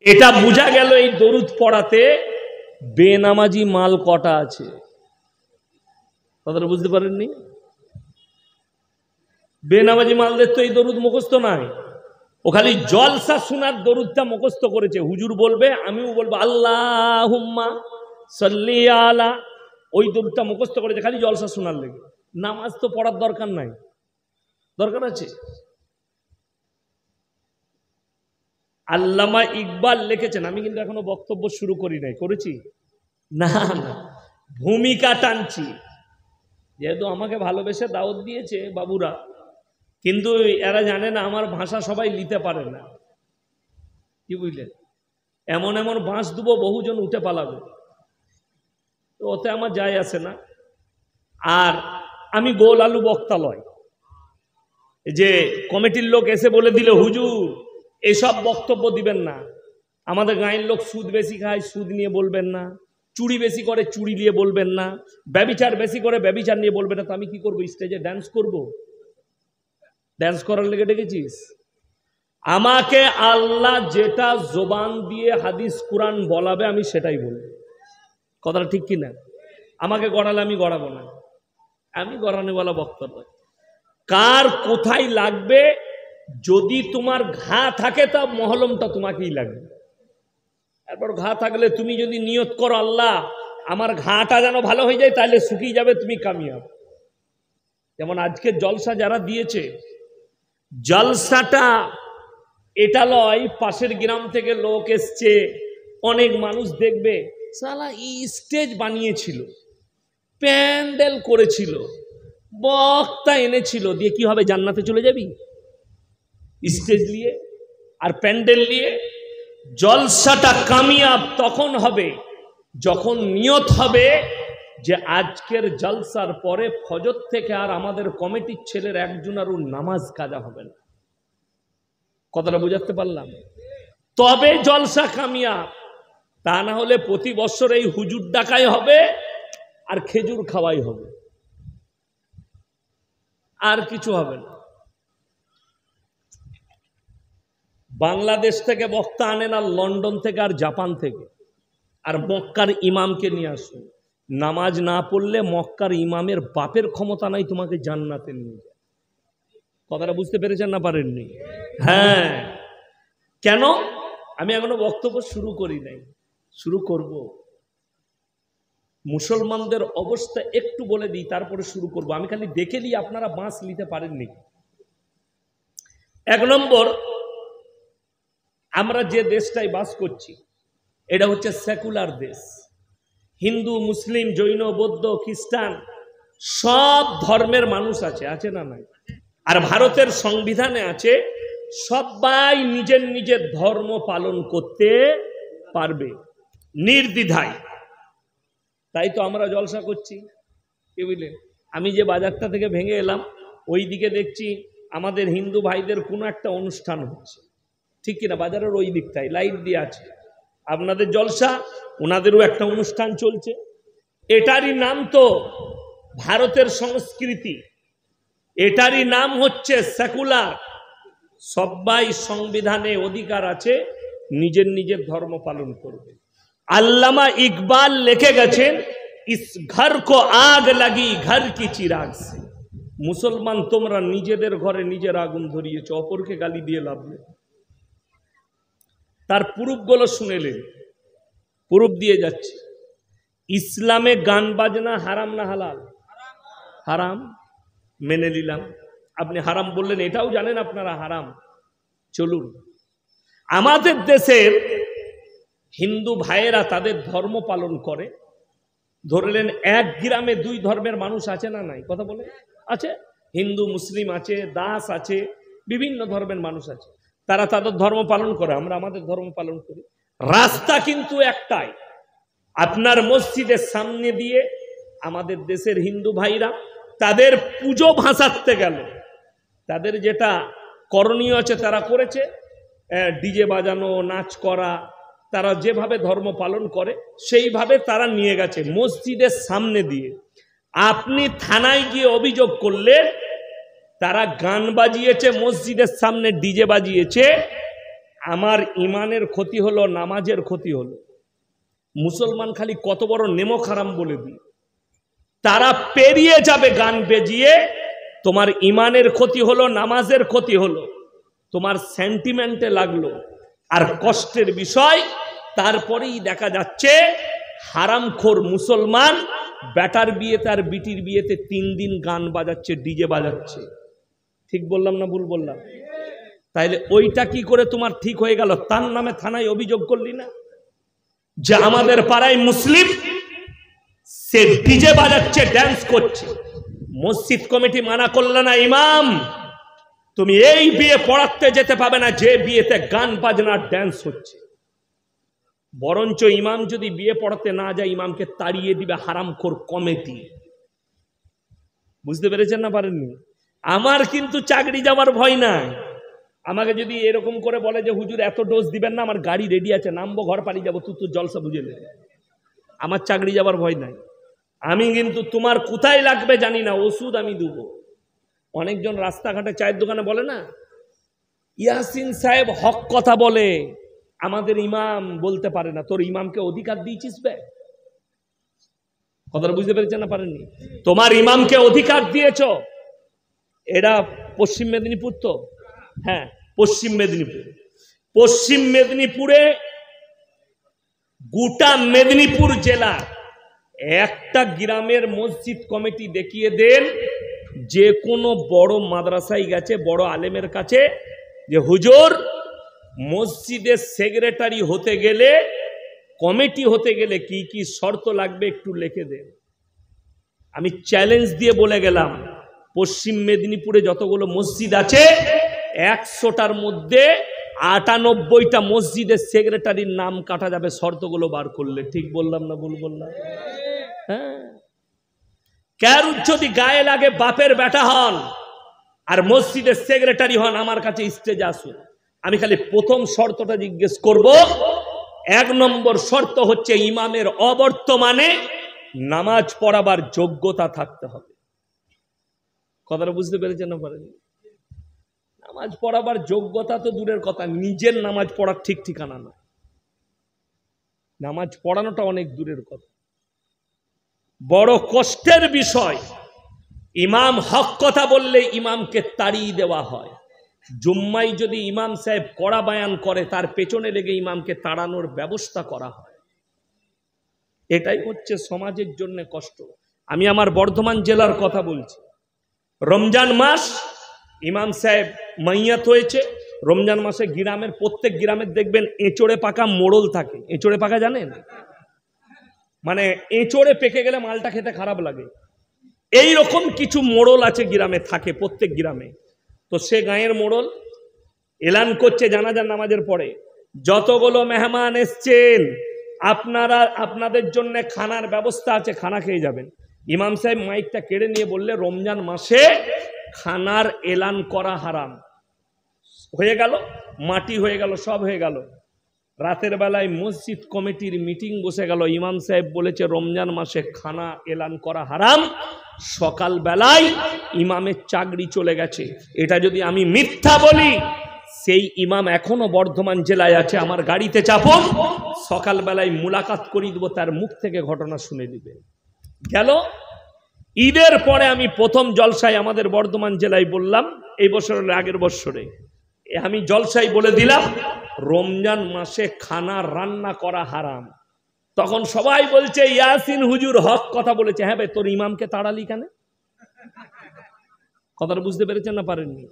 এটা বোঝা গেল এই দরুদ পড়াতে বেনামাজি মাল কটা আছে, কথাটা বুঝতে পারেননি? বেনামাজি মালদের তো এই দরুদ মুখস্থ নাই, ও খালি জলসা শোনার দরুদটা মুখস্থ করেছে। হুজুর বলবে, আমিও বলবো আল্লাহুম্মা সাল্লি আলা, ওই দরুদটা মুখস্থ করেছে খালি জলসা শোনার লেগে। নামাজ তো পড়ার দরকার নাই, দরকার আছে? আল্লামা ইকবাল লিখেছেন, আমি কিন্তু এখনো বক্তব্য শুরু করি নাই, করেছি না না, ভূমিকা টানছি, যেহেতু আমাকে ভালোবেসে দাওয়াত দিয়েছে বাবুরা, কিন্তু এরা জানে না আমার ভাষা সবাই নিতে পারে না, কি বুঝলেন? এমন এমন বাঁশ দেবো বহুজন উঠে পালাবে, তো ওতে আমার যায় আসে না। আর আমি গোল আলু বক্তা লয় যে কমিটির লোক এসে বলে দিল হুজুর এসব বক্তব্য দিবেন না, আমাদের গাঁয়ের লোক সুদ বেশি খায়, সুদ নিয়ে বলবেন না, চুরি বেশি করে, চুরি নিয়ে বলবেন না, ব্যভিচার বেশি করে, ব্যভিচার নিয়ে বলবেন না। তো আমি কি করবো? স্টেজে ড্যান্স করব? ড্যান্স করার লেগে ডেকেছিস? আমাকে আল্লাহ যেটা জবান দিয়ে হাদিস কুরআন বলাবে আমি সেটাই বলবো, কথাটা ঠিক কিনা? আমাকে গড়ালে আমি গড়াবো না, আমি গড়ানোওয়ালা বক্তা নয়। কার কোথায় লাগবে, যদি তোমার ঘা থাকে তা মহলমটা তোমাকেই লাগবে। এরপর ঘা থাকলে তুমি যদি নিয়ত করো আল্লাহ আমার ঘাটা যেন ভালো হয়ে যায়, তাহলে শুকিয়ে যাবে, তুমি কামিয়াব। যেমন আজকে জলসা যারা দিয়েছে, জলসাটা এটা লয় পাশের গ্রাম থেকে লোক এসছে, অনেক মানুষ দেখবে, সালা এই স্টেজ বানিয়েছিল, প্যান্ডেল করেছিল, বক্তা এনেছিল, দিয়ে কি হবে? জান্নাতে চলে যাবি স্টেজ নিয়ে আর প্যান্ডেল নিয়ে? জলসাটা কামিয়াব তখন হবে যখন নিয়ত হবে যে আজকের জলসার পরে ফজর থেকে আর আমাদের কমিটির ছেলের একজন আরও নামাজ কাজা হবে না। কথাটা বুঝাতে পারলাম? তবে জলসা কামিয়াব, তা না হলে প্রতি বছর এই হুজুর ডাকাই হবে আর খেজুর খাওয়াই হবে, আর কিছু হবে না। বাংলাদেশ থেকে বক্তা আনেন আর লন্ডন থেকে আর জাপান থেকে, আর মক্কার ইমামকে নিয়ে আসুন। নামাজ না পড়লে মক্কার ইমামের বাপের ক্ষমতা নাই তোমাকে জান্নাতে নিয়ে যায়। কথাটা বুঝতে পেরেছেন না পারেননি? হ্যাঁ, কেন? আমি এখনো বক্তব্য শুরু করি নাই, শুরু করব। মুসলমানদের অবস্থা একটু বলে দিই, তারপরে শুরু করব। আমি খালি দেখে দিই আপনারা বাঁশ নিতে পারেননি। এক নম্বর, আমরা যে দেশটায় বাস করছি এটা হচ্ছে সেকুলার দেশ। হিন্দু, মুসলিম, জৈন, বৌদ্ধ, খ্রিস্টান সব ধর্মের মানুষ আছে, আছে না নাই? আর ভারতের সংবিধানে আছে সবাই নিজের নিজের ধর্ম পালন করতে পারবে নির্দ্বিধায়। তাই তো আমরা জলসা করছি, কি বুঝলেন? আমি যে বাজারটা থেকে ভেঙে এলাম, ওই দিকে দেখছি আমাদের হিন্দু ভাইদের কোনো একটা অনুষ্ঠান হচ্ছে, ঠিক কিনা? বাজারের ওই দিকটাই লাইট দিয়ে আছে, আপনাদের জলসা, ওনাদেরও একটা অনুষ্ঠান চলছে। এটারই নাম তো ভারতের সংস্কৃতি, এটারই নাম হচ্ছে সেকুলার। সবাই সংবিধানে অধিকার আছে নিজের নিজের ধর্ম পালন করবে। আল্লামা ইকবাল লিখে গেছেন, ইস ঘর কো আগ লাগি ঘর কি চিরাগ সে। মুসলমান তোমরা নিজেদের ঘরে নিজের আগুন ধরিয়েছ, অপরকে গালি দিয়ে লাভ নেই। তার প্রুফগুলো শুনেলেন, প্রুফ দিয়ে যাচ্ছে। ইসলামে গান বাজনা হারাম না হালাল? হারাম, মেনে নিলাম। আপনি হারাম বললেন, এটাও জানেন আপনারা হারাম। চলুন, আমাদের দেশের হিন্দু ভাইয়েরা তাদের ধর্ম পালন করে, ধরলেন এক গ্রামে দুই ধর্মের মানুষ আছে না নাই? কথা বলে আছে, হিন্দু মুসলিম আছে, দাস আছে, বিভিন্ন ধর্মের মানুষ আছে, তারা তাদের ধর্ম পালন করে, আমরা আমাদের ধর্ম পালন করি। রাস্তা কিন্তু একটাই, আপনার মসজিদের সামনে দিয়ে আমাদের দেশের হিন্দু ভাইরা তাদের পুজো ভাসাতে গেল, তাদের যেটা করণীয় আছে তারা করেছে, ডিজে বাজানো, নাচ করা, তারা যেভাবে ধর্ম পালন করে সেইভাবে তারা নিয়ে গেছে মসজিদের সামনে দিয়ে। আপনি থানায় গিয়ে অভিযোগ করলে তারা গান বাজিয়েছে মসজিদের সামনে, ডিজে বাজিয়েছে, আমার ইমানের ক্ষতি হলো, নামাজের ক্ষতি হলো। মুসলমান খালি কত বড় নেমক হারাম বলে দিই, তারা পেরিয়ে যাবে গান বেজিয়ে। তোমার ইমানের ক্ষতি হলো, নামাজের ক্ষতি হলো, তোমার সেন্টিমেন্টে লাগলো আর কষ্টের বিষয়। তারপরেই দেখা যাচ্ছে হারামখোর মুসলমান বেটার বিয়েতে আর বিটির বিয়েতে 3 দিন গান বাজাচ্ছে, ডিজে বাজাচ্ছে। ঠিক বললাম না ভুল বললাম? তাইলে ওইটা কি করে তোমার ঠিক হয়ে গেল? তার নামে থানায় অভিযোগ করলি না যে আমাদের পাড়ায় মুসলিম, সে ডিজে বাজাচ্ছে, ড্যান্স করছে। মসজিদ কমিটি মানা করল না, ইমাম তুমি এই বিয়ে পড়াতে যেতে পাবে না যে বিয়েতে গান বাজনা ড্যান্স হচ্ছে। বরঞ্চ ইমাম যদি বিয়ে পড়াতে না যায়, ইমামকে তাড়িয়ে দিবে হারামখোর কমিটি। বুঝতে পেরেছেন না পারেননি? আমার কিন্তু চাকরি যাওয়ার ভয় নাই। আমাকে যদি এরকম করে বলে যে হুজুর এত ডোজ দিবেন না, আমার গাড়ি রেডি আছে, নামবো, ঘর পালিয়ে যাবো, তুই জলসা বুঝে নে। আমার চাকরি যাবার ভয় নাই। আমি কিন্তু তোমার কোথায় লাগবে জানি না, ওষুধ আমি দেবো। অনেকজন রাস্তাঘাটে চায়ের দোকানে বলে না, ইয়াসিন সাহেব হক কথা বলে, আমাদের ইমাম বলতে পারে না। তোর ইমামকে অধিকার দিয়েছিস বে? কথাটা বুঝতে পেরেছেন না পারেননি? তোমার ইমামকে অধিকার দিয়েছ। এটা পশ্চিম মেদিনীপুর তো, হ্যাঁ পশ্চিম মেদিনীপুর। পশ্চিম মেদিনীপুরে গোটা মেদিনীপুর জেলা একটা গ্রামের মসজিদ কমিটি দেখিয়ে দেন, যে কোনো বড় মাদ্রাসায় গেছে, বড় আলেমের কাছে, যে হুজুর মসজিদের সেক্রেটারি হতে গেলে, কমিটি হতে গেলে কি কি শর্ত লাগবে একটু লিখে দেন। আমি চ্যালেঞ্জ দিয়ে বলে গেলাম, পশ্চিম মেদিনীপুরে যতগুলো মসজিদ আছে 100টার মধ্যে 98টা মসজিদের সেক্রেটারির নাম কাটা যাবে শর্তগুলো বার করলে। ঠিক বললাম না ভুল বললাম? হ্যাঁ, কারুর যদি গায়ে লাগে বাপের বেটা হন আর মসজিদের সেক্রেটারি হন, আমার কাছে স্টেজে আসুন। আমি খালি প্রথম শর্তটা জিজ্ঞেস করব। 1 নম্বর শর্ত হচ্ছে ইমামের অবর্তমানে নামাজ পড়াবার যোগ্যতা থাকতে হবে। কথাটা বুঝতে পেরেছেন না পারেন? নামাজ পড়াবার যোগ্যতা তো দূরের কথা, নিজের নামাজ পড়ার ঠিক ঠিকানা না। নামাজ পড়ানোটা অনেক দূরের কথা, বড় কষ্টের বিষয়। ইমাম হক কথা বললে ইমামকে তাড়িয়ে দেওয়া হয়। জুম্মাই যদি ইমাম সাহেব কড়া বায়ান করে, তার পেছনে লেগে ইমামকে তাড়ানোর ব্যবস্থা করা হয়। এটাই হচ্ছে সমাজের জন্য কষ্ট। আমি আমার বর্ধমান জেলার কথা বলছি। রমজান মাস, ইমাম সাহেব মাইয়াত হয়েছে। রমজান মাসে গ্রামের প্রত্যেক গ্রামের দেখবেন এঁচড়ে পাকা মোড়ল থাকে। এঁচড়ে পাকা জানেন? মানে এঁচড়ে পেকে গেলে মালটা খেতে খারাপ লাগে। এই রকম কিছু মোড়ল আছে গ্রামে, থাকে প্রত্যেক গ্রামে। তো সে গাঁয়ের মোড়ল এলান করছে জানাজার নামাজের পরে, যতগুলো মেহমান এসছেন আপনারা, আপনাদের জন্য খানার ব্যবস্থা আছে, খানা খেয়ে যাবেন। ইমাম সাহেব মাইকটা কেড়ে নিয়ে বললে, রমজান মাসে খানার এলান করা হারাম। হয়ে গেল, মাটি হয়ে গেল, সব হয়ে গেল। রাতের বেলায় মসজিদ কমিটির মিটিং বসে গেল। ইমাম সাহেব বলেছে রমজান মাসে খানা এলান করা হারাম। সকাল বেলায় ইমামের চাকরি চলে গেছে। এটা যদি আমি মিথ্যা বলি, সেই ইমাম এখনো বর্ধমান জেলায় আছে, আমার গাড়িতে চাপুন, সকাল বেলায় মুলাকাত করিয়ে দেবো, তার মুখ থেকে ঘটনা শুনে দিবে। গেল ঈদের পরে আমি প্রথম জলসায় আমাদের বর্ধমান জেলায় বললাম, এই বছরের আগের বছরে আমি জলসায় বলে দিলাম রমজান মাসে খানা রান্না করা হারাম। তখন সবাই বলছে ইয়াসিন হুজুর হক কথা বলেছে। হ্যাঁ ভাই, তোর ইমামকে তাড়ালি কেন? কথাটা বুঝতে পেরেছেন না পারেননি?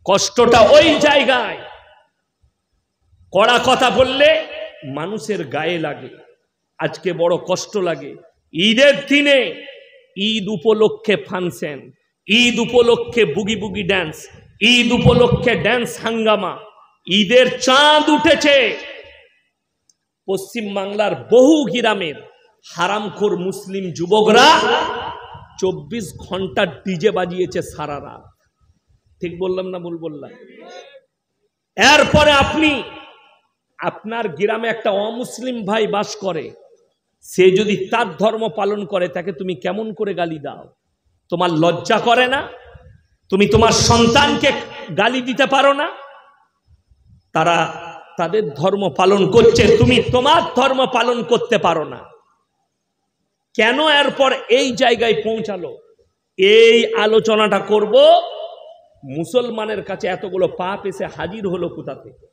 কষ্টটা ওই জায়গায়। কড়া কথা বললে মানুষের গায়ে লাগে, আজকে বড় কষ্ট লাগে। ঈদের দিনে, ঈদ উপলক্ষে ফাংশন, ঈদ উপলক্ষে বুগি বুগি ড্যান্স, ঈদ উপলক্ষে ড্যান্স হাঙ্গামা। ঈদের চাঁদ উঠেছে, পশ্চিম বাংলার বহু গ্রামের হারামখোর মুসলিম যুবকরা 24 ঘন্টা ডিজে বাজিয়েছে সারা রাত। ঠিক বললাম না ভুল বললাম? এরপরে আপনি, আপনার গ্রামে একটা অমুসলিম ভাই বাস করে, সে যদি তার ধর্ম পালন করে, তাকে তুমি কেমন করে গালি দাও? তোমার লজ্জা করে না? তুমি তোমার সন্তানকে গালি দিতে পারো না? তারা তাদের ধর্ম পালন করছে, তুমি তোমার ধর্ম পালন করতে পারো না কেন? এরপর এই জায়গায় পৌঁছালো। এই আলোচনাটা করব, মুসলমানের কাছে এতগুলো পাপ এসে হাজির হলো কোথা থেকে?